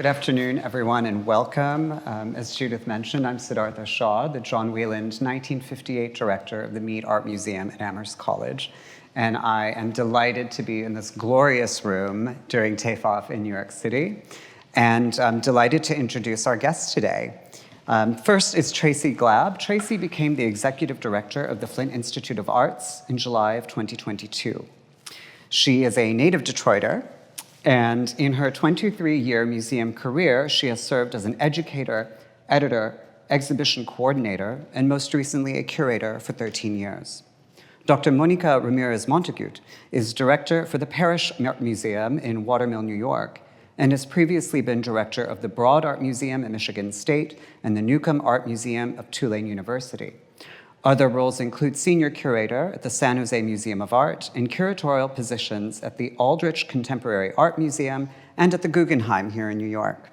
Good afternoon, everyone, and welcome. As Judith mentioned, I'm Siddhartha Shah, the John Wayland 1958 director of the Mead Art Museum at Amherst College. And I am delighted to be in this glorious room during TAFE in New York City. And I'm delighted to introduce our guest today. First is Tracy Glab. Tracy became the executive director of the Flint Institute of Arts in July of 2022. She is a native Detroiter, and in her 23-year museum career, she has served as an educator, editor, exhibition coordinator, and most recently a curator for 13 years. Dr. Monica Ramirez Montagut is director for the Parrish Art Museum in Watermill, New York, and has previously been director of the Broad Art Museum at Michigan State and the Newcomb Art Museum of Tulane University. Other roles include senior curator at the San Jose Museum of Art and curatorial positions at the Aldrich Contemporary Art Museum and at the Guggenheim here in New York.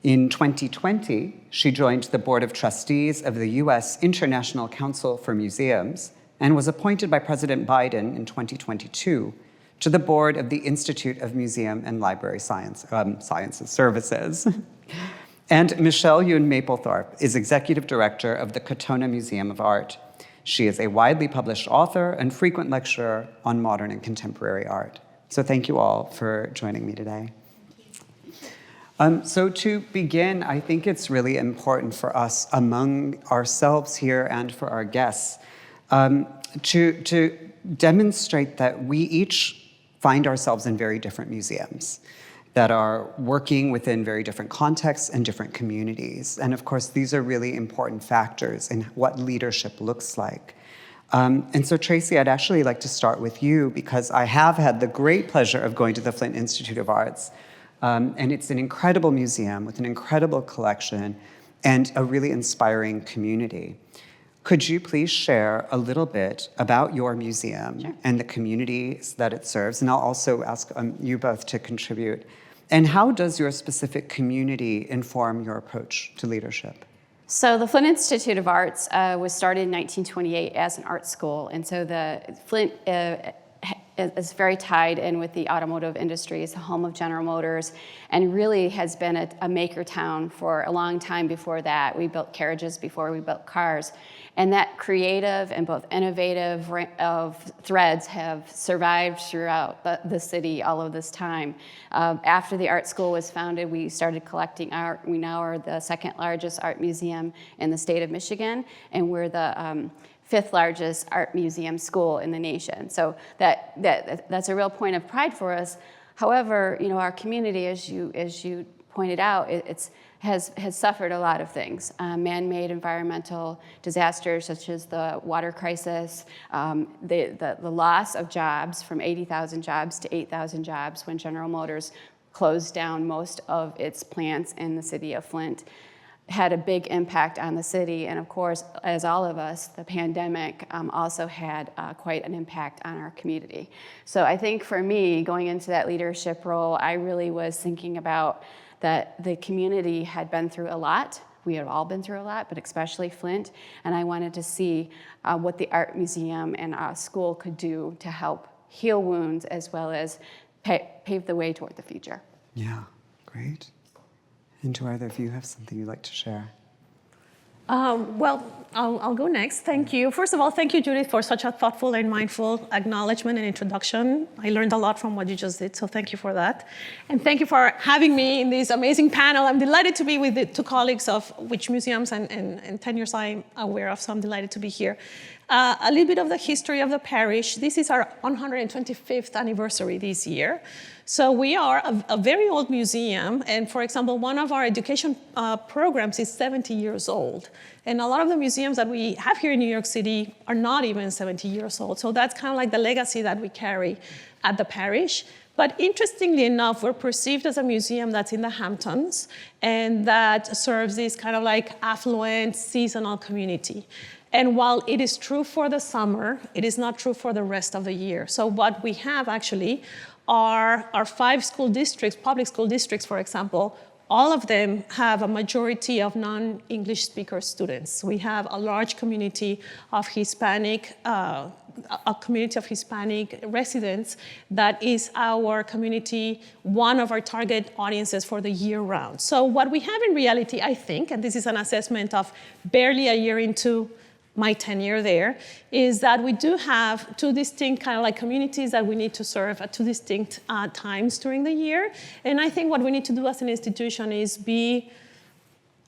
In 2020, she joined the Board of Trustees of the U.S. International Council for Museums and was appointed by President Biden in 2022 to the board of the Institute of Museum and Library Sciences Services. And Michelle Yoon Maplethorpe is executive director of the Katona Museum of Art. She is a widely published author and frequent lecturer on modern and contemporary art. So thank you all for joining me today. So to begin, I think it's really important for us among ourselves here and for our guests to demonstrate that we each find ourselves in very different museums that are working within very different contexts and different communities. And of course, these are really important factors in what leadership looks like. And so Tracy, I'd actually like to start with you because I have had the great pleasure of going to the Flint Institute of Arts. And it's an incredible museum with an incredible collection and a really inspiring community. Could you please share a little bit about your museum Sure. and the communities that it serves? And I'll also ask you both to contribute. And how does your specific community inform your approach to leadership? So the Flint Institute of Arts was started in 1928 as an art school. And so the Flint is very tied in with the automotive industry. It's the home of General Motors and really has been a maker town for a long time before that. We built carriages before we built cars. And that creative and both innovative of threads have survived throughout the city all of this time. After the art school was founded, we started collecting art. We now are the second largest art museum in the state of Michigan, and we're the fifth largest art museum school in the nation. So that's a real point of pride for us. However, you know, our community, as you pointed out, has suffered a lot of things. Man-made environmental disasters such as the water crisis, the loss of jobs from 80,000 jobs to 8,000 jobs when General Motors closed down most of its plants in the city of Flint, had a big impact on the city. And of course, as all of us, the pandemic also had quite an impact on our community. So I think for me, going into that leadership role, I really was thinking about that the community had been through a lot. We had all been through a lot, but especially Flint. And I wanted to see what the art museum and our school could do to help heal wounds as well as pave the way toward the future. Yeah, great. And do either of you have something you'd like to share? Well, I'll go next. Thank you. First of all, thank you, Judith, for such a thoughtful and mindful acknowledgement and introduction. I learned a lot from what you just did, so thank you for that. And thank you for having me in this amazing panel. I'm delighted to be with the two colleagues of which museums and tenures I'm aware of, so I'm delighted to be here. A little bit of the history of the parish. This is our 125th anniversary this year. So we are a very old museum, and for example, one of our education programs is 70 years old. And a lot of the museums that we have here in New York City are not even 70 years old. So that's kind of like the legacy that we carry at the parish. But interestingly enough, we're perceived as a museum that's in the Hamptons and that serves this kind of like affluent, seasonal community. And while it is true for the summer, it is not true for the rest of the year. So what we have actually are our 5 school districts, public school districts, for example, all of them have a majority of non-English speaker students. We have a large community of Hispanic residents that is our community, one of our target audiences for the year round. So what we have in reality, I think, and this is an assessment of barely a year into my tenure there, is that we do have two distinct kind of like communities that we need to serve at two distinct times during the year. And I think what we need to do as an institution is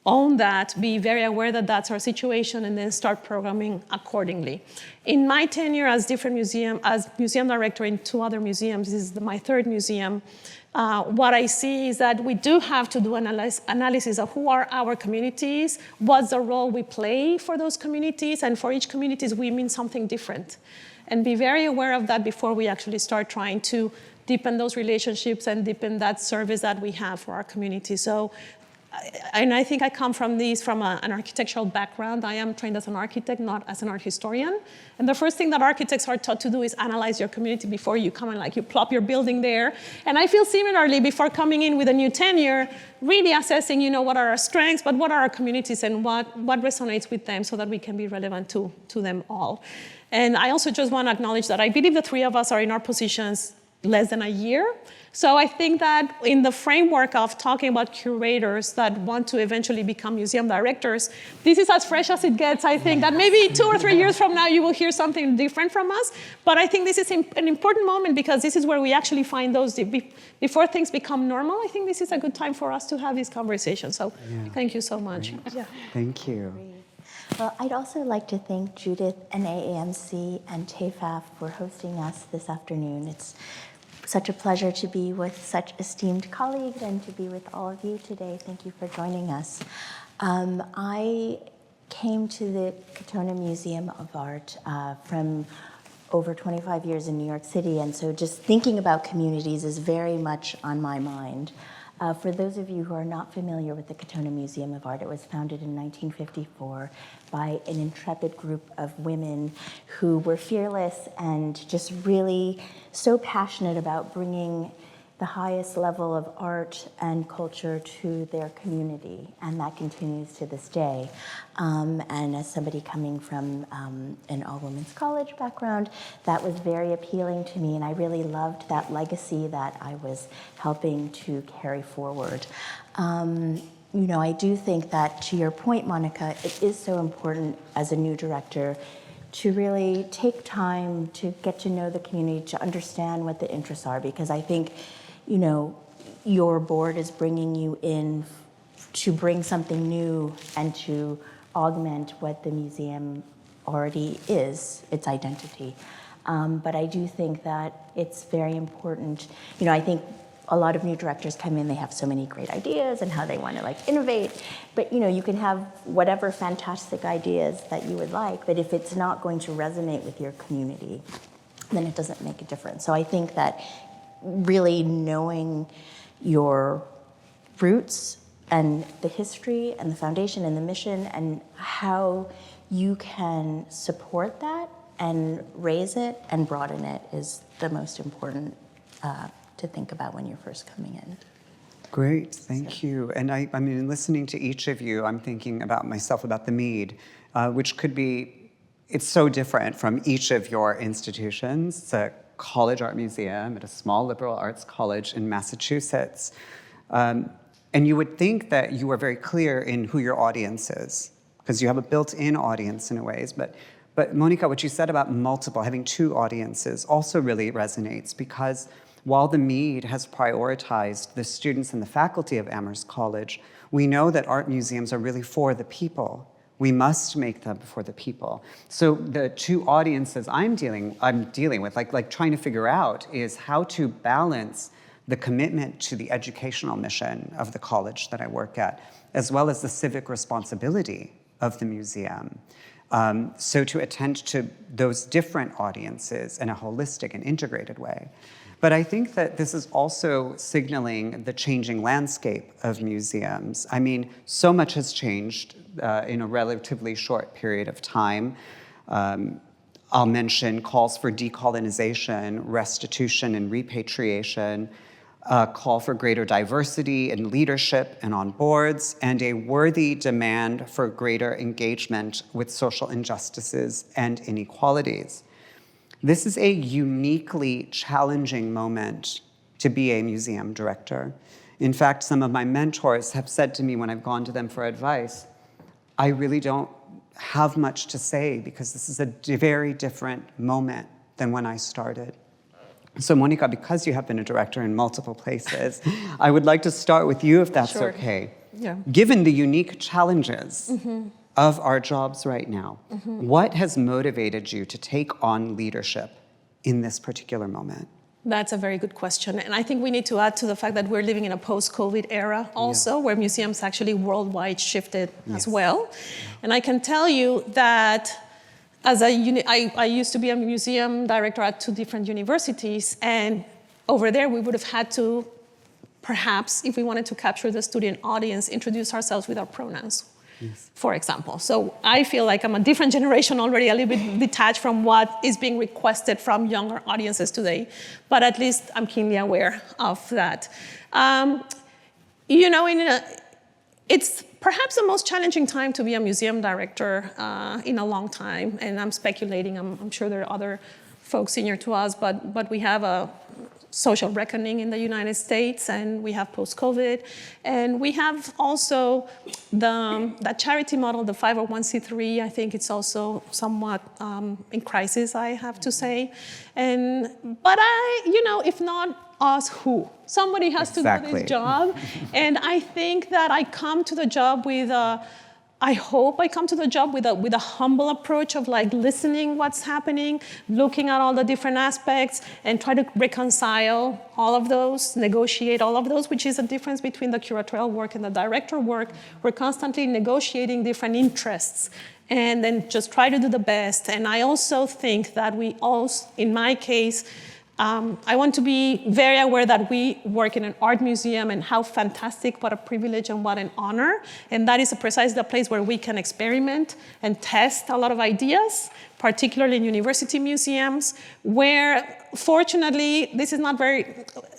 own that, be very aware that that's our situation, and then start programming accordingly. In my tenure as museum director in two other museums, this is my third museum, what I see is that we do have to do analysis of who are our communities, what's the role we play for those communities, and for each communities we mean something different. And be very aware of that before we actually start trying to deepen those relationships and deepen that service that we have for our community. So, and I think I come from an architectural background. I am trained as an architect, not as an art historian. And the first thing that architects are taught to do is analyze your community before you come and you plop your building there. And I feel similarly before coming in with a new tenure, really assessing, what are our strengths, but what are our communities and what resonates with them so that we can be relevant to them all. And I also just want to acknowledge that I believe the three of us are in our positions less than a year. So I think that in the framework of talking about curators that want to eventually become museum directors, this is as fresh as it gets. I think that maybe 2 or 3 years from now, you will hear something different from us. But I think this is an important moment because this is where we actually find those, before things become normal, I think this is a good time for us to have this conversation. So thank you so much. Yeah. Thank you. Well, I'd also like to thank Judith and AAMC and TAFAF for hosting us this afternoon. It's such a pleasure to be with such esteemed colleagues and to be with all of you today. Thank you for joining us. I came to the Katonah Museum of Art from over 25 years in New York City, and so just thinking about communities is very much on my mind. For those of you who are not familiar with the Katonah Museum of Art, it was founded in 1954 by an intrepid group of women who were fearless and just really so passionate about bringing the highest level of art and culture to their community, and that continues to this day. And as somebody coming from an all-women's college background, that was very appealing to me, and I really loved that legacy that I was helping to carry forward. I do think that, to your point, Monica, it is so important as a new director to really take time to get to know the community, to understand what the interests are, because I think your board is bringing you in to bring something new and to augment what the museum already is, its identity. But I do think that it's very important. I think a lot of new directors come in, they have so many great ideas and how they want to innovate. But you can have whatever fantastic ideas that you would like, but if it's not going to resonate with your community, then it doesn't make a difference. So I think that really knowing your roots and the history and the foundation and the mission and how you can support that and raise it and broaden it is the most important to think about when you're first coming in. Great, thank you. And I mean, listening to each of you, I'm thinking about myself, about the Mead, which could be, it's so different from each of your institutions. It's a college art museum at a small liberal arts college in Massachusetts. And you would think that you are very clear in who your audience is, because you have a built-in audience in a ways. But Monica, what you said about having two audiences also really resonates, because while the Mead has prioritized the students and the faculty of Amherst College, we know that art museums are really for the people. We must make them for the people. So the two audiences I'm dealing with, like trying to figure out, is how to balance the commitment to the educational mission of the college that I work at, as well as the civic responsibility of the museum. So to attend to those different audiences in a holistic and integrated way. But I think that this is also signaling the changing landscape of museums. I mean, so much has changed in a relatively short period of time. I'll mention calls for decolonization, restitution, and repatriation. a call for greater diversity in leadership and on boards, and a worthy demand for greater engagement with social injustices and inequalities. This is a uniquely challenging moment to be a museum director. In fact, some of my mentors have said to me when I've gone to them for advice, I really don't have much to say because this is a very different moment than when I started. So Monica, because you have been a director in multiple places, I would like to start with you if that's Sure. okay. Yeah. Given the unique challenges of our jobs right now, what has motivated you to take on leadership in this particular moment? That's a very good question. And I think we need to add to the fact that we're living in a post-COVID era also, where museums actually worldwide shifted as well. And I can tell you that I used to be a museum director at 2 different universities, and over there we would have had to, perhaps, if we wanted to capture the student audience, introduce ourselves with our pronouns, for example. So I feel like I'm a different generation already, a little bit detached from what is being requested from younger audiences today, but at least I'm keenly aware of that. It's perhaps the most challenging time to be a museum director in a long time, and I'm speculating. I'm sure there are other folks senior to us, but we have a social reckoning in the United States, and we have post-COVID, and we have also that charity model, the 501c3. I think it's also somewhat in crisis, I have to say. But if not us, who? Somebody has to do this job, and I think that I come to the job with I hope I come to the job with a humble approach of like listening what's happening, looking at all the different aspects, and try to reconcile all of those, negotiate all of those, which is a difference between the curatorial work and the director work. We're constantly negotiating different interests and then just try to do the best. And I also think that we also, in my case, I want to be very aware that we work in an art museum and how fantastic, what a privilege and what an honor. And that is precisely the place where we can experiment and test a lot of ideas, particularly in university museums, where fortunately, this is not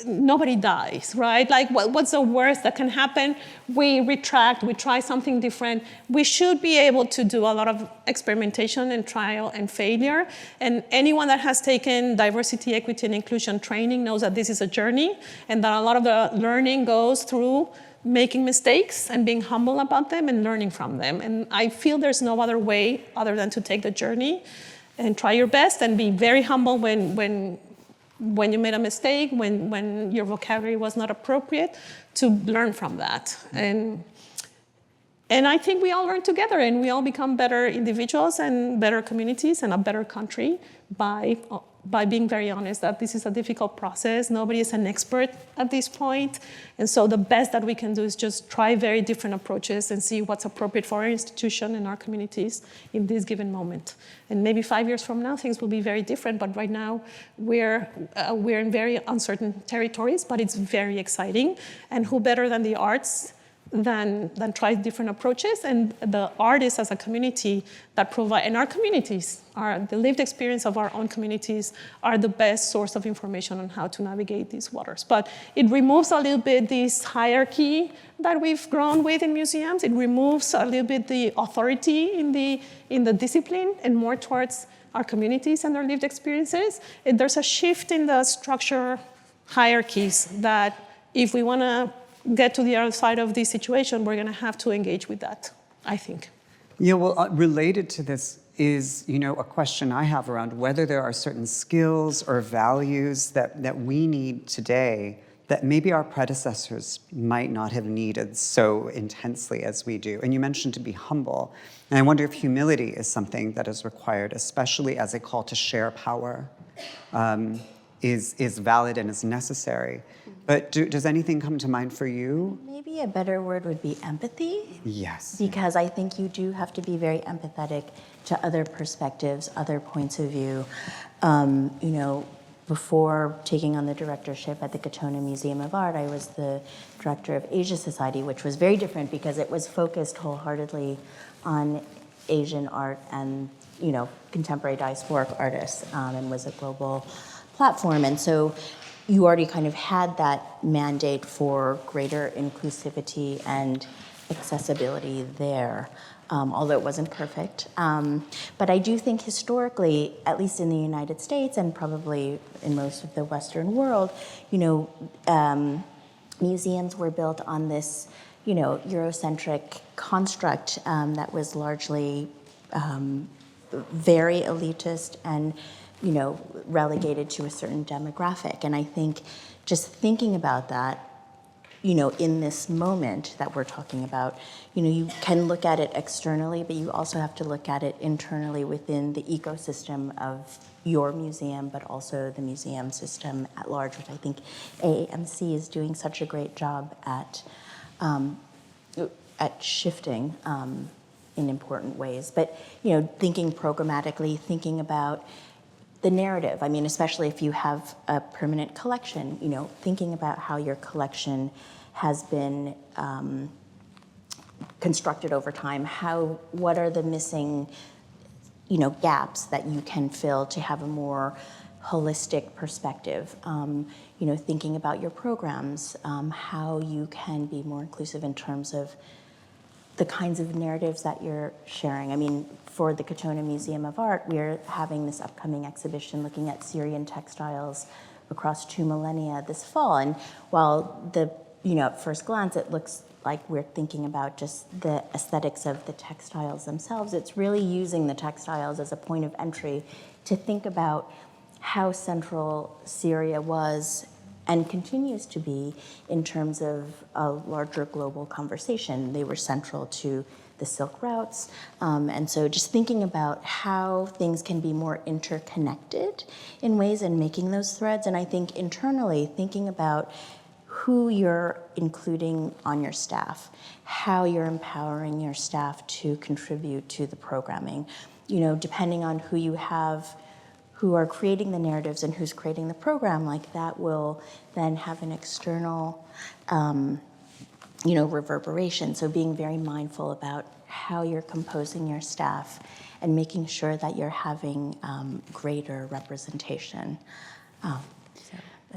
nobody dies, right? Like what's the worst that can happen? We retract, we try something different. We should be able to do a lot of experimentation and trial and failure. And anyone that has taken diversity, equity, and inclusion training knows that this is a journey and that a lot of the learning goes through making mistakes and being humble about them and learning from them. And I feel there's no other way other than to take the journey and try your best and be very humble when you made a mistake, when your vocabulary was not appropriate, to learn from that. And I think we all learn together and we all become better individuals and better communities and a better country by being very honest that this is a difficult process. Nobody is an expert at this point. And so the best that we can do is just try very different approaches and see what's appropriate for our institution and our communities in this given moment. And maybe 5 years from now, things will be very different. But right now, we're in very uncertain territories, but it's very exciting. And who better than the arts than try different approaches, and the artists as a community that provide, and our communities, the lived experience of our own communities are the best source of information on how to navigate these waters. But it removes a little bit this hierarchy that we've grown with in museums. It removes a little bit the authority in the discipline and more towards our communities and their lived experiences. There's a shift in the structure hierarchies that if we want to get to the other side of this situation, we're going to have to engage with that, I think. Yeah, well, related to this is, a question I have around whether there are certain skills or values that we need today that maybe our predecessors might not have needed so intensely as we do. And you mentioned to be humble. And I wonder if humility is something that is required, especially as a call to share power, is valid and is necessary. But does anything come to mind for you? Maybe a better word would be empathy. Yes. Because I think you do have to be very empathetic to other perspectives, other points of view. Before taking on the directorship at the Katona Museum of Art, I was the director of Asia Society, which was very different because it was focused wholeheartedly on Asian art and, contemporary diasporic artists, and was a global platform. And so you already kind of had that mandate for greater inclusivity and accessibility there, although it wasn't perfect. But I do think historically, at least in the United States and probably in most of the Western world, museums were built on this, Eurocentric construct that was largely very elitist and relegated to a certain demographic. And I think just thinking about that, in this moment that we're talking about, you can look at it externally, but you also have to look at it internally within the ecosystem of your museum, but also the museum system at large, which I think AAMC is doing such a great job at shifting in important ways. But, thinking programmatically, thinking about the narrative. I mean, especially if you have a permanent collection, thinking about how your collection has been constructed over time. What are the missing, gaps that you can fill to have a more holistic perspective? Thinking about your programs, how you can be more inclusive in terms of the kinds of narratives that you're sharing. I mean, for the Katona Museum of Art, we're having this upcoming exhibition looking at Syrian textiles across 2 millennia this fall. And while at first glance, it looks like we're thinking about just the aesthetics of the textiles themselves, it's really using the textiles as a point of entry to think about how central Syria was and continues to be in terms of a larger global conversation. They were central to the Silk routes. And so just thinking about how things can be more interconnected in ways and making those threads. And I think internally, thinking about who you're including on your staff, how you're empowering your staff to contribute to the programming, depending on who you have who are creating the narratives and who's creating the program, like that will then have an external, reverberation. So being very mindful about how you're composing your staff and making sure that you're having greater representation.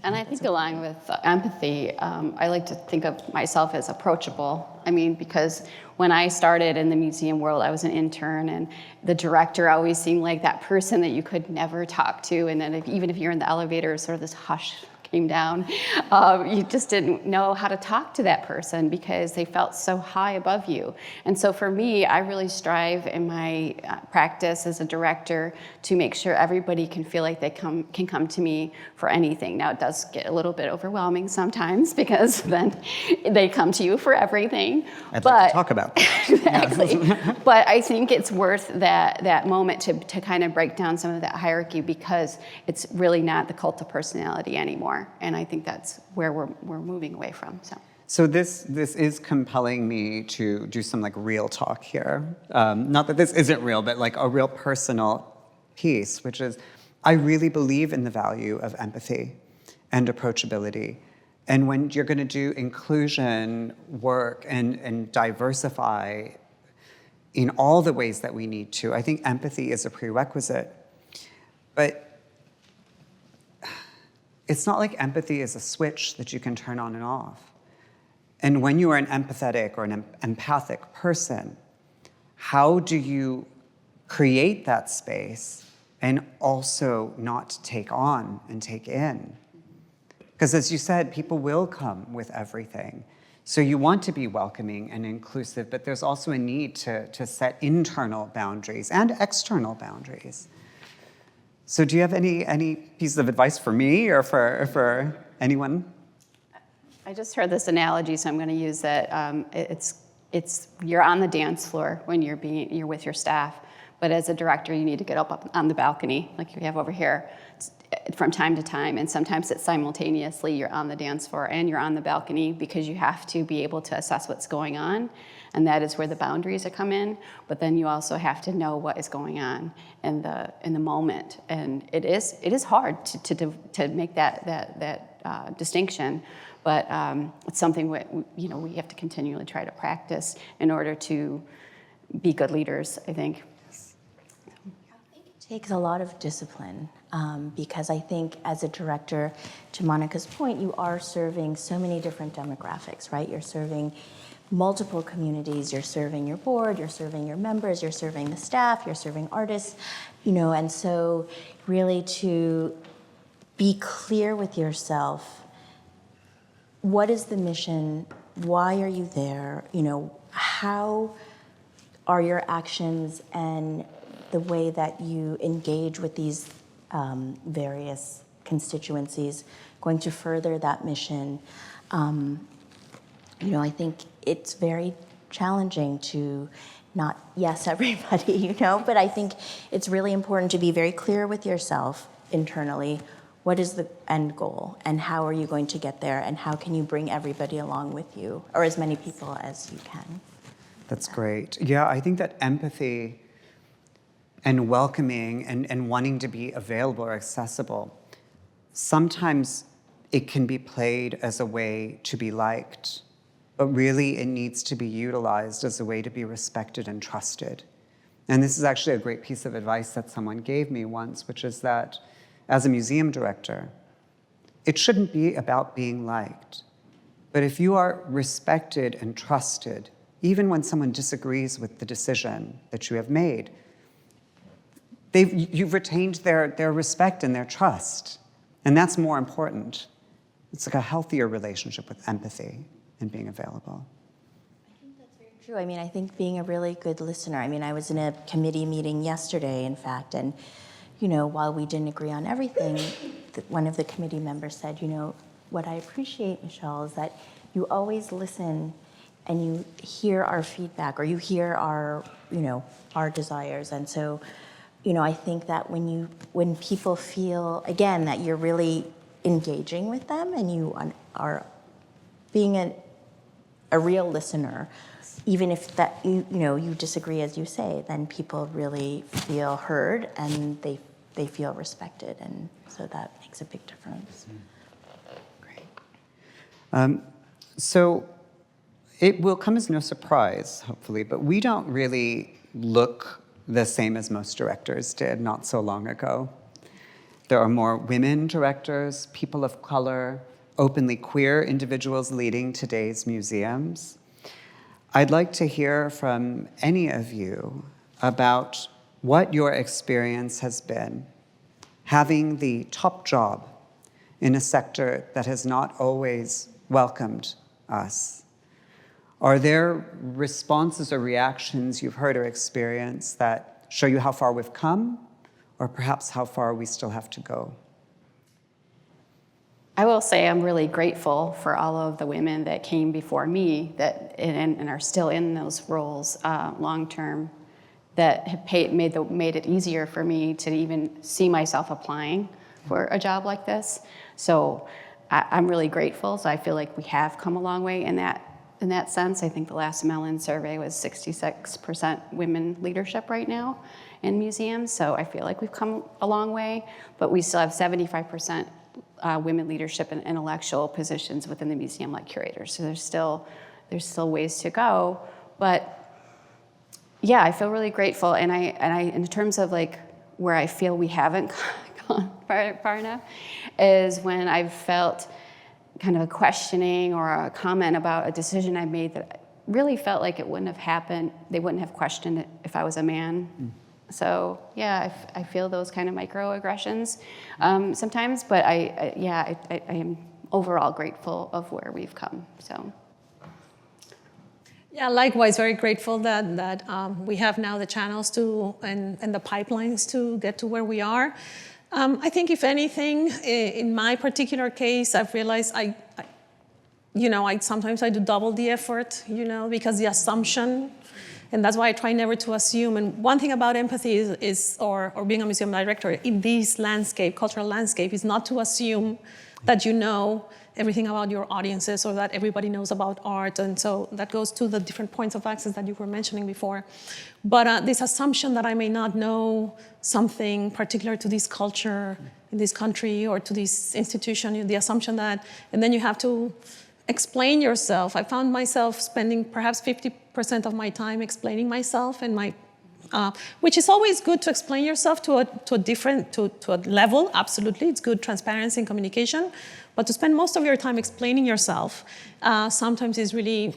And I think along with empathy, I like to think of myself as approachable. I mean, because when I started in the museum world, I was an intern, and the director always seemed like that person that you could never talk to. And then even if you're in the elevator, sort of this hush came down. You just didn't know how to talk to that person because they felt so high above you. And so for me, I really strive in my practice as a director to make sure everybody can feel like they can come to me for anything. Now, it does get a little bit overwhelming sometimes because then they come to you for everything. I'd like to talk about that. Exactly. But I think it's worth that moment to kind of break down some of that hierarchy because it's really not the cult of personality anymore. And I think that's where we're moving away from. So this is compelling me to do some real talk here. Not that this isn't real, but a real personal piece, which is I really believe in the value of empathy and approachability. And when you're going to do inclusion work and diversify in all the ways that we need to, I think empathy is a prerequisite. But it's not like empathy is a switch that you can turn on and off. And when you are an empathetic or an empathic person, how do you create that space and also not take on and take in? Because as you said, people will come with everything. So you want to be welcoming and inclusive, but there's also a need to set internal boundaries and external boundaries. So do you have any pieces of advice for me or for anyone? I just heard this analogy, so I'm going to use it. It's you're on the dance floor when you're with your staff, but as a director, you need to get up on the balcony like you have over here from time to time, and sometimes it's simultaneously. You're on the dance floor and you're on the balcony because you have to be able to assess what's going on. And that is where the boundaries come in. But then you also have to know what is going on in the moment. And it is hard to make that distinction. But it's something we have to continually try to practice in order to be good leaders, I think. I think Takes a lot of discipline because I think as a director, to Monica's point, you are serving so many different demographics, right? You're serving multiple communities, you're serving your board, you're serving your members, you're serving the staff, you're serving artists, and so really to be clear with yourself, what is the mission? Why are you there? How are your actions and the way that you engage with these various constituencies going to further that mission? I think it's very challenging to not yes everybody, but I think it's really important to be very clear with yourself internally. What is the end goal and how are you going to get there and how can you bring everybody along with you or as many people as you can? That's great. Yeah, I think that empathy and welcoming and wanting to be available or accessible, sometimes it can be played as a way to be liked, but really it needs to be utilized as a way to be respected and trusted. And this is actually a great piece of advice that someone gave me once, which is that as a museum director, it shouldn't be about being liked. But if you are respected and trusted, even when someone disagrees with the decision that you have made, you've retained their respect and their trust. And that's more important. It's like a healthier relationship with empathy and being available. I think that's very true. I think being a really good listener. I was in a committee meeting yesterday, in fact, and while we didn't agree on everything, one of the committee members said, what I appreciate, Michelle, is that you always listen and you hear our feedback or you hear our desires. And so, I think that when people feel, again, that you're really engaging with them and you are being a real listener, even if that you disagree, as you say, then people really feel heard and they feel respected, and so that makes a big difference. Great. So it will come as no surprise, hopefully, but we don't really look the same as most directors did not so long ago. There are more women directors, people of color, openly queer individuals leading today's museums. I'd like to hear from any of you about what your experience has been having the top job in a sector that has not always welcomed us. Are there responses or reactions you've heard or experienced that show you how far we've come, or perhaps how far we still have to go? I will say I'm really grateful for all of the women that came before me and are still in those roles long-term, that have made it easier for me to even see myself applying for a job like this. So I'm really grateful. So I feel like we have come a long way in that sense. I think the last Mellon survey was 66% women leadership right now in museums. So I feel like we've come a long way, but we still have 75% women leadership in intellectual positions within the museum, like curators. So there's still ways to go, but yeah, I feel really grateful. And I in terms of like where I feel we haven't gone far enough is when I've felt kind of a questioning or a comment about a decision I made that really felt like it wouldn't have happened. They wouldn't have questioned it if I was a man. So yeah, I feel those kind of microaggressions sometimes, but I am overall grateful of where we've come. So. Yeah, likewise, very grateful that we have now the channels and the pipelines to get to where we are. I think if anything, in my particular case, I've realized I sometimes I do double the effort, because the assumption, and that's why I try never to assume. And one thing about empathy is or being a museum director in this cultural landscape, is not to assume that you know everything about your audiences or that everybody knows about art. And so that goes to the different points of access that you were mentioning before. But this assumption that I may not know something particular to this culture in this country or to this institution, the assumption that, and then you have to explain yourself. I found myself spending perhaps 50% of my time explaining myself and my which is always good to explain yourself to a level. Absolutely, it's good transparency and communication. But to spend most of your time explaining yourself sometimes is really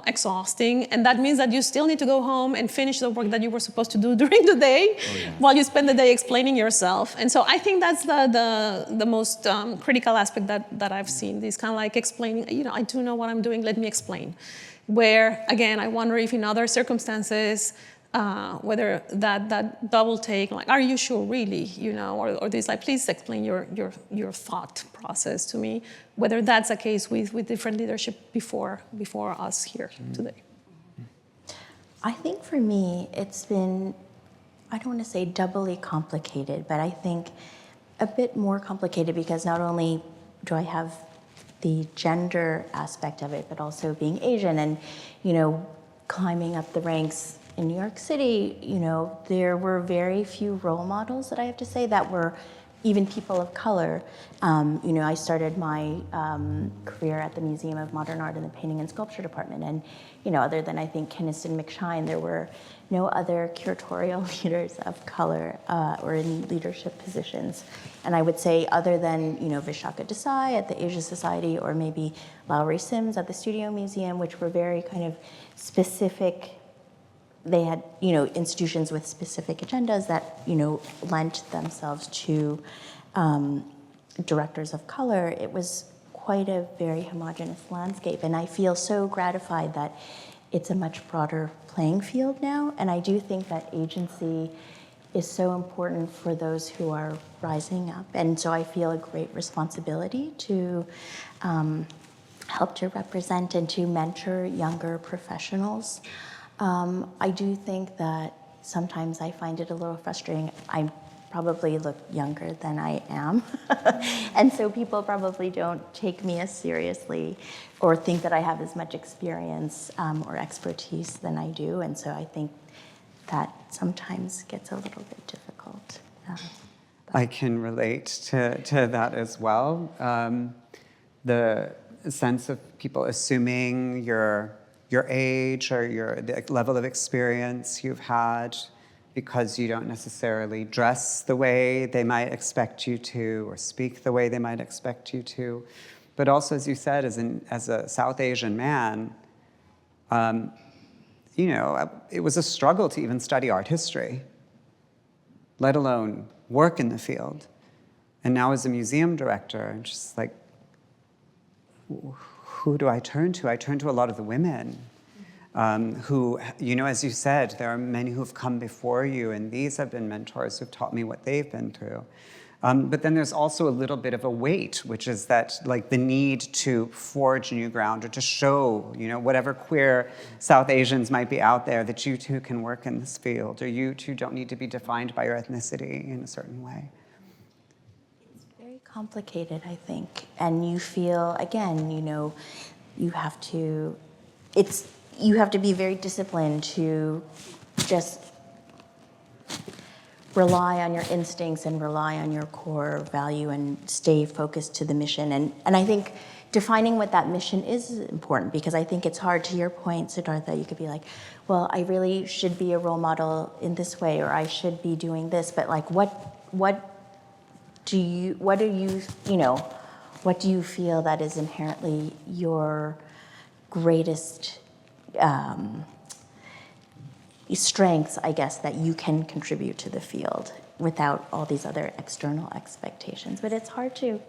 exhausting, and that means that you still need to go home and finish the work that you were supposed to do during the day while you spend the day explaining yourself. And so I think that's the most critical aspect that I've seen, this kind of like explaining, I do know what I'm doing, let me explain. Where, again, I wonder if in other circumstances, whether that double take, like, are you sure really, or this, like, please explain your thought process to me, whether that's a case with different leadership before us here today. I think for me, it's been, I don't want to say doubly complicated, but I think a bit more complicated because not only do I have the gender aspect of it, but also being Asian and, climbing up the ranks in New York City, there were very few role models that I have to say that were even people of color. I started my career at the Museum of Modern Art in the Painting and Sculpture Department. And, other than I think Keniston McShine, there were no other curatorial leaders of color or in leadership positions. And I would say other than, Vishaka Desai at the Asia Society or maybe Lowry Sims at the Studio Museum, which were very kind of specific. They had, institutions with specific agendas that, lent themselves to directors of color. It was quite a very homogeneous landscape. And I feel so gratified that it's a much broader playing field now. And I do think that agency is so important for those who are rising up. And so I feel a great responsibility to help to represent and to mentor younger professionals. I do think that sometimes I find it a little frustrating. I probably look younger than I am. And so people probably don't take me as seriously or think that I have as much experience or expertise than I do. And so I think that sometimes gets a little bit difficult. I can relate to that as well. The sense of people assuming your age or the level of experience you've had because you don't necessarily dress the way they might expect you to or speak the way they might expect you to. But also, as you said, as a South Asian man, it was a struggle to even study art history, let alone work in the field. And now as a museum director, I'm just like, who do I turn to? I turn to a lot of the women who, as you said, there are many who have come before you, and these have been mentors who've taught me what they've been through. But then there's also a little bit of a weight, which is that, like, the need to forge new ground or to show, whatever queer South Asians might be out there, that you too can work in this field, or you too don't need to be defined by your ethnicity in a certain way. Complicated, I think, and you feel again, you have to be very disciplined to just rely on your instincts and rely on your core value and stay focused to the mission. And I think defining what that mission is important, because I think it's hard, to your point, Siddhartha, you could be like, well, I really should be a role model in this way, or I should be doing this, but like what do you feel that is inherently your greatest strengths, I guess, that you can contribute to the field without all these other external expectations? But it's hard to,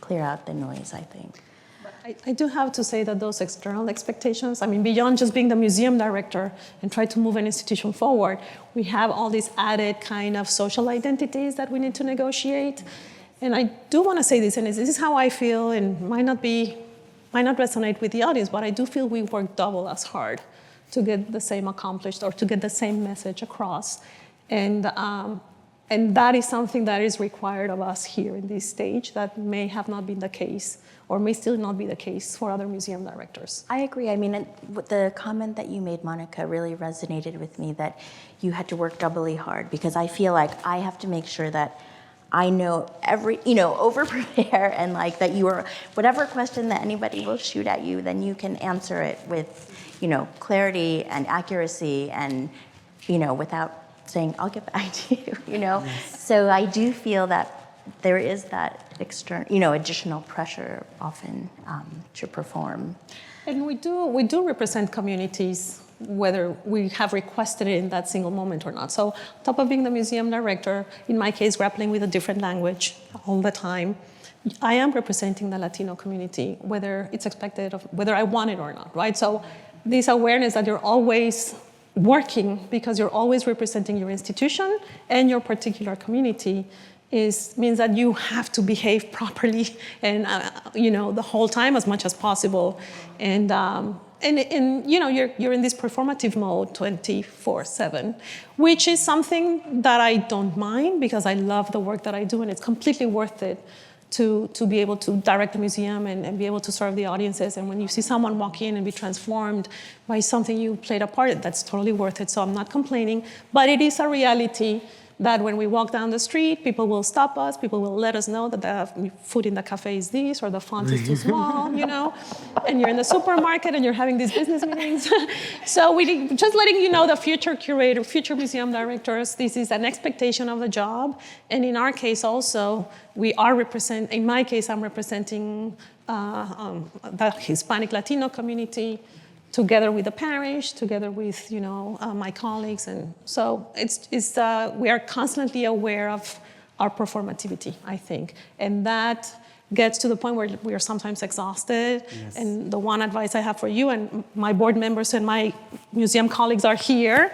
clear out the noise, I think. I do have to say that those external expectations, beyond just being the museum director and try to move an institution forward, we have all these added kind of social identities that we need to negotiate. And I do want to say this, and this is how I feel, and might not resonate with the audience, but I do feel we work double as hard to get the same accomplished or to get the same message across. And that is something that is required of us here in this stage that may have not been the case or may still not be the case for other museum directors. I agree. The comment that you made, Monica, really resonated with me, that you had to work doubly hard, because I feel like I have to make sure that I know over prepare and like that you are, whatever question that anybody will shoot at you, then you can answer it with, clarity and accuracy and, without saying, I'll get back to you, Yes. So I do feel that there is that external, additional pressure often to perform. And we do represent communities, whether we have requested it in that single moment or not. So on top of being the museum director, in my case, grappling with a different language all the time, I am representing the Latino community, whether it's expected, whether I want it or not, right? So this awareness that you're always working because you're always representing your institution and your particular community means that you have to behave properly and the whole time as much as possible, and you're in this performative mode 24/7, which is something that I don't mind because I love the work that I do, and it's completely worth it to be able to direct the museum and be able to serve the audiences. And when you see someone walk in and be transformed by something you played a part, that's totally worth it. So I'm not complaining, but it is a reality that when we walk down the street, people will stop us, people will let us know that the food in the cafe is this, or the font is too small, and you're in the supermarket and you're having these business meetings. So just letting you know, the future curator, future museum directors, this is an expectation of the job. And in our case also, in my case, I'm representing the Hispanic Latino community, together with the parish, together with my colleagues, and so we are constantly aware of our performativity, I think, and that gets to the point where we are sometimes exhausted. Yes. And the one advice I have for you, and my board members and my museum colleagues are here,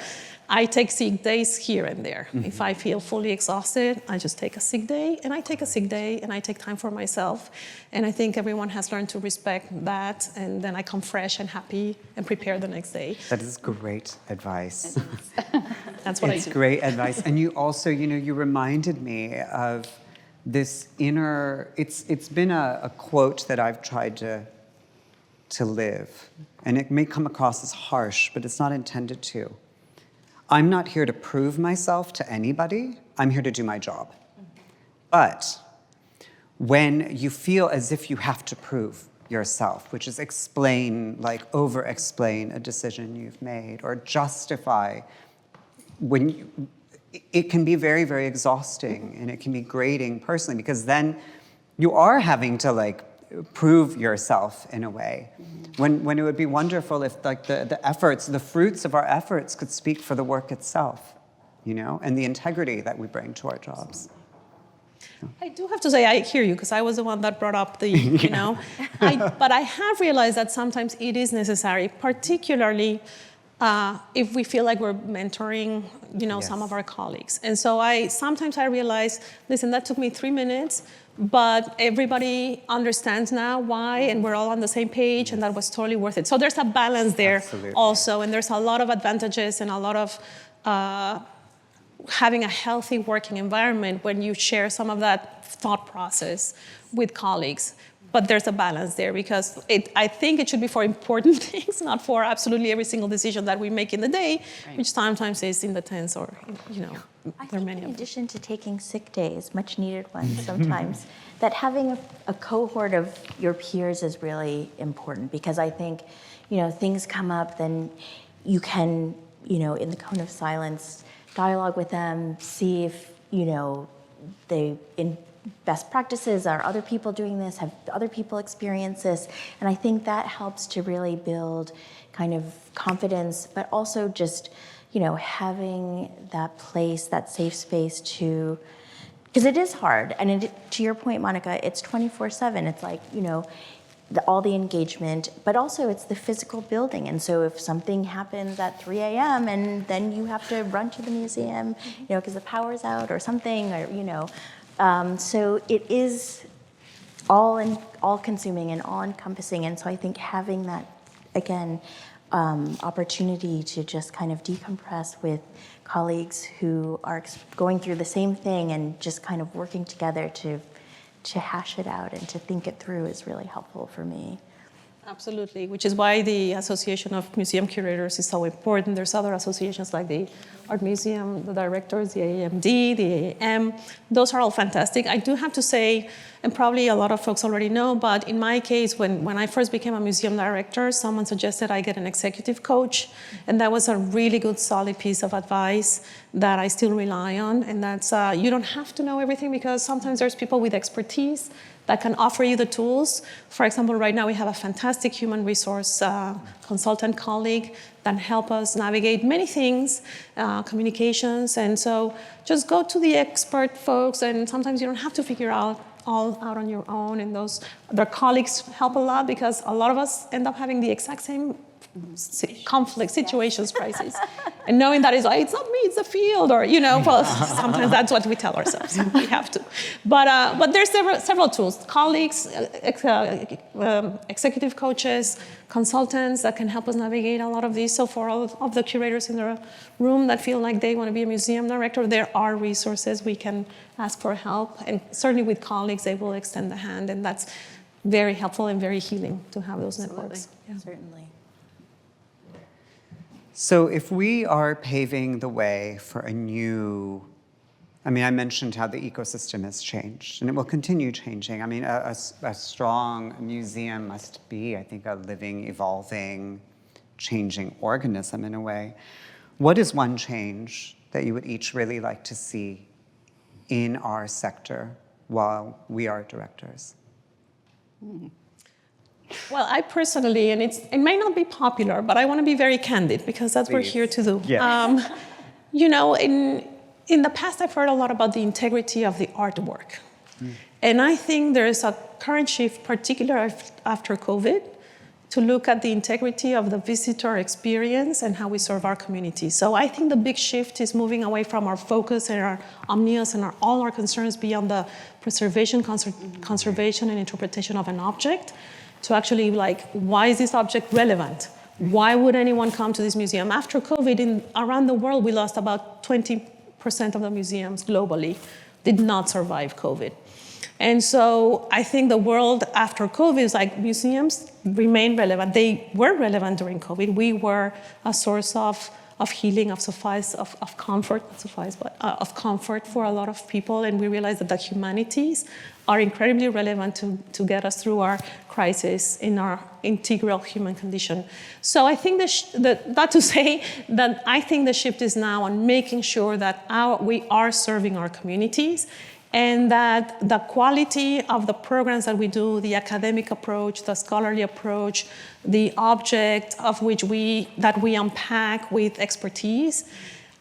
I take sick days here and there. Mm-hmm. If I feel fully exhausted, I just take a sick day, and I take a sick day, and I take time for myself. And I think everyone has learned to respect that, and then I come fresh and happy and prepare the next day. That is great advice. That's what I do. It's great advice. And you also, you reminded me of this inner, it's been a quote that I've tried to live. And it may come across as harsh, but it's not intended to. I'm not here to prove myself to anybody. I'm here to do my job. But when you feel as if you have to prove yourself, which is over-explain a decision you've made or justify, it can be very, very exhausting, and it can be grating personally, because then you are having to prove yourself in a way, when it would be wonderful if the efforts, the fruits of our efforts could speak for the work itself, and the integrity that we bring to our jobs. I do have to say I hear you, because I was the one that brought up but I have realized that sometimes it is necessary, particularly if we feel like we're mentoring, yes, some of our colleagues. And so sometimes I realize, listen, that took me 3 minutes, but everybody understands now why, and we're all on the same page, and that was totally worth it. So there's a balance there. Absolutely. Also, and there's a lot of advantages and a lot of having a healthy working environment when you share some of that thought process with colleagues. But there's a balance there, because I think it should be for important things, not for absolutely every single decision that we make in the day, right, which sometimes is in the tens, or, there are many of them. In addition to taking sick days, much needed ones sometimes, that having a cohort of your peers is really important, because I think, things come up, then you can, in the cone of silence, dialogue with them, see if, in best practices, are other people doing this, have other people experienced this, and I think that helps to really build kind of confidence, but also just, having that place, that safe space to, because it is hard, and to your point, Monica, it's 24/7, it's like, all the engagement, but also it's the physical building, and so if something happens at 3 a.m. and then you have to run to the museum, because the power's out or something, or, so it is all-consuming and all-encompassing, and so I think having that, again, opportunity to just kind of decompress with colleagues who are going through the same thing and just kind of working together to hash it out and to think it through is really helpful for me. Absolutely, which is why the Association of Museum Curators is so important. There's other associations like the Art Museum, the directors, the AAMD, the AAM. Those are all fantastic. I do have to say, and probably a lot of folks already know, but in my case, when I first became a museum director, someone suggested I get an executive coach, and that was a really good, solid piece of advice that I still rely on, and that's, you don't have to know everything because sometimes there's people with expertise that can offer you the tools. For example, right now we have a fantastic human resource consultant colleague that help us navigate many things, communications, and so just go to the expert folks, and sometimes you don't have to figure out all out on your own, and their colleagues help a lot because a lot of us end up having the exact same conflict, situations, crises. And knowing that is like, it's not me, it's the field, or, well, sometimes that's what we tell ourselves. We have to. But there's several tools, colleagues, executive coaches, consultants that can help us navigate a lot of these. So for all of the curators in the room that feel like they want to be a museum director, there are resources we can ask for help. And certainly with colleagues, they will extend the hand. And that's very helpful and very healing to have those networks. Yeah. Certainly. So if we are paving the way for a new, I mentioned how the ecosystem has changed, and it will continue changing. A strong museum must be, I think, a living, evolving, changing organism in a way. What is one change that you would each really like to see in our sector while we are directors? Well, I personally, and it may not be popular, but I want to be very candid because that's what we're here to do. Yeah. In the past, I've heard a lot about the integrity of the artwork. And I think there is a current shift, particularly after COVID, to look at the integrity of the visitor experience and how we serve our community. So I think the big shift is moving away from our focus and our omnius and all our concerns beyond the preservation, conservation, and interpretation of an object, to actually why is this object relevant? Why would anyone come to this museum? After COVID, around the world, we lost about 20% of the museums globally did not survive COVID. And so I think the world after COVID is museums remain relevant. They were relevant during COVID. We were a source of healing, of comfort, not suffice, but of comfort for a lot of people. And we realized that the humanities are incredibly relevant to get us through our crisis in our integral human condition. So I think that to say that I think the shift is now on making sure that we are serving our communities, and that the quality of the programs that we do, the academic approach, the scholarly approach, the object of which that we unpack with expertise,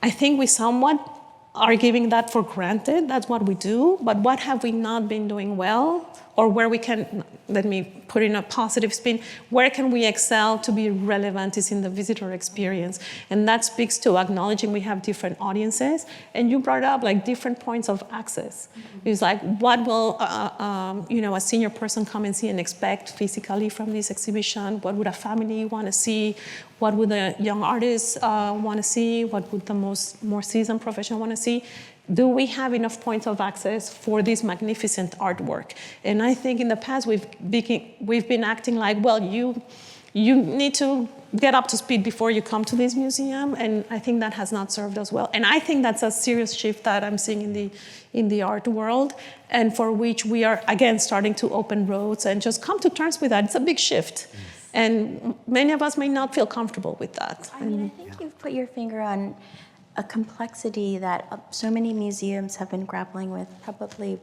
I think we somewhat are giving that for granted. That's what we do. But what have we not been doing well? Or where we can, let me put in a positive spin, where can we excel to be relevant is in the visitor experience. And that speaks to acknowledging we have different audiences. And you brought up different points of access. Mm-hmm. It's what will a senior person come and see and expect physically from this exhibition? What would a family want to see? What would a young artist want to see? What would the more seasoned professional want to see? Do we have enough points of access for this magnificent artwork? And I think in the past we've been acting you need to get up to speed before you come to this museum, and I think that has not served us well. And I think that's a serious shift that I'm seeing in the art world, and for which we are again starting to open roads and just come to terms with that. It's a big shift. Yes. And many of us may not feel comfortable with that. I think you've put your finger on a complexity that so many museums have been grappling with probably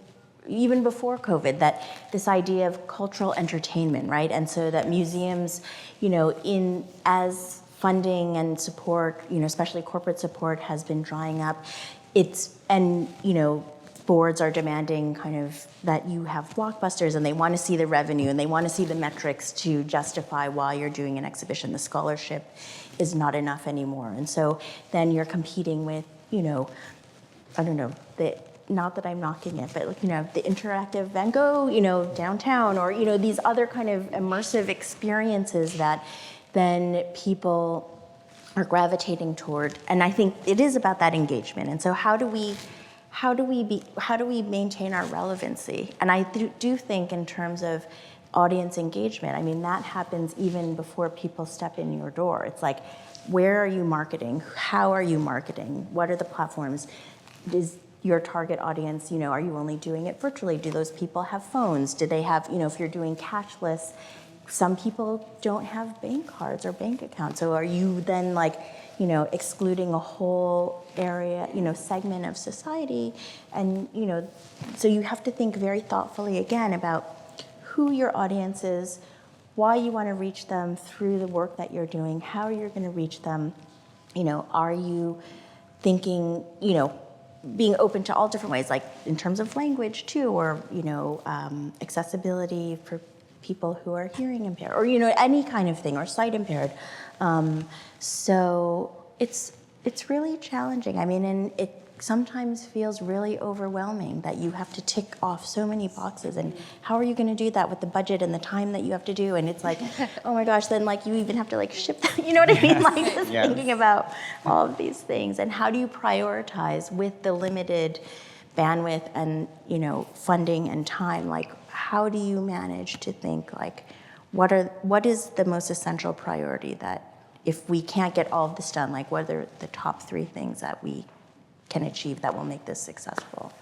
even before COVID, that this idea of cultural entertainment, right? And so that museums, as funding and support, especially corporate support has been drying up, boards are demanding that you have blockbusters, and they want to see the revenue and they want to see the metrics to justify why you're doing an exhibition. The scholarship is not enough anymore. And so then you're competing with, not that I'm knocking it, but the interactive Van Gogh, downtown, or, these other kind of immersive experiences that then people are gravitating toward. And I think it is about that engagement. And so how do we maintain our relevancy? And I do think in terms of audience engagement. I mean, that happens even before people step in your door. It's like, where are you marketing? How are you marketing? What are the platforms? Is your target audience, are you only doing it virtually? Do those people have phones? Do they have, if you're doing cashless, some people don't have bank cards or bank accounts. So are you then excluding a whole area, segment of society? And, so you have to think very thoughtfully again about who your audience is, why you want to reach them through the work that you're doing, how you're going to reach them. Are you thinking, being open to all different ways, like in terms of language too, or, accessibility for people who are hearing impaired, or, any kind of thing, or sight impaired. So it's really challenging. I mean, and it sometimes feels really overwhelming that you have to tick off so many boxes, and how are you going to do that with the budget and the time that you have to do? And it's like, oh my gosh, then you even have to ship that, you know what I mean? Just thinking about all of these things, and how do you prioritize with the limited bandwidth and funding and time? How do you manage to think what is the most essential priority that if we can't get all of this done, what are the top 3 things that we can achieve that will make this successful?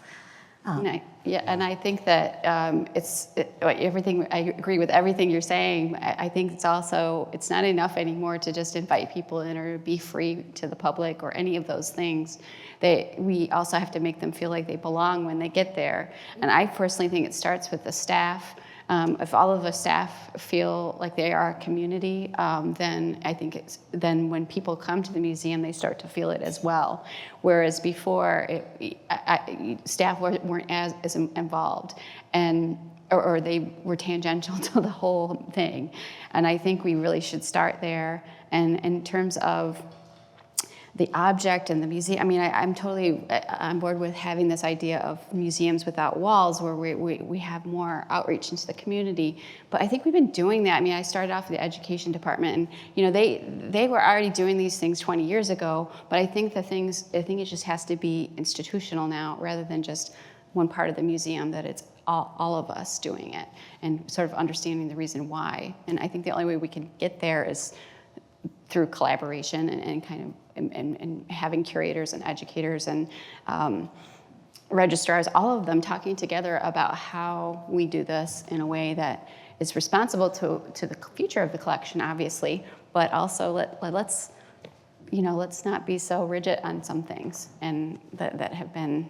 And I think that everything. I agree with everything you're saying. I think it's not enough anymore to just invite people in or be free to the public or any of those things. We also have to make them feel like they belong when they get there. And I personally think it starts with the staff. If all of the staff feel like they are a community, then I think then when people come to the museum, they start to feel it as well. Whereas before, staff weren't as involved, or they were tangential to the whole thing. And I think we really should start there. And in terms of the object and the museum, I mean, I'm totally on board with having this idea of museums without walls, where we have more outreach into the community. But I think we've been doing that. I mean, I started off in the education department, and they were already doing these things 20 years ago. But I think it just has to be institutional now, rather than just one part of the museum. That it's all of us doing it, and sort of understanding the reason why. And I think the only way we can get there is through collaboration and kind of and having curators and educators and registrars, all of them talking together about how we do this in a way that is responsible to the future of the collection, obviously, but also let's not be so rigid on some things and that have been.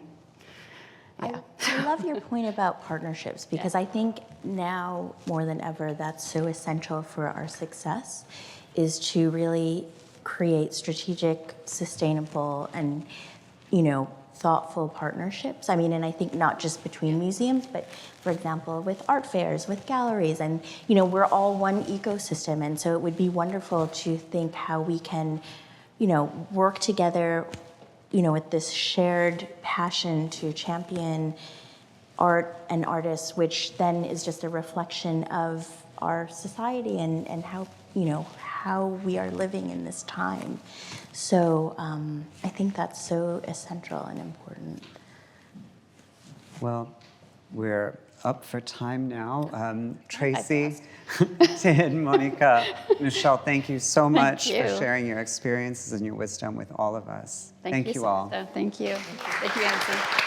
Yeah. I love your point about partnerships, because I think now more than ever that's so essential for our success, is to really create strategic, sustainable, and thoughtful partnerships. I mean, and I think not just between museums, but for example, with art fairs, with galleries, and we're all one ecosystem. And so it would be wonderful to think how we can, work together, with this shared passion to champion art and artists, which then is just a reflection of our society and how, how we are living in this time. So I think that's so essential and important. Well, we're up for time now. Tracy, Sid, Monica, Michelle, thank you so much for sharing your experiences and your wisdom with all of us. Thank you all. Thank you. Thank you, Nancy.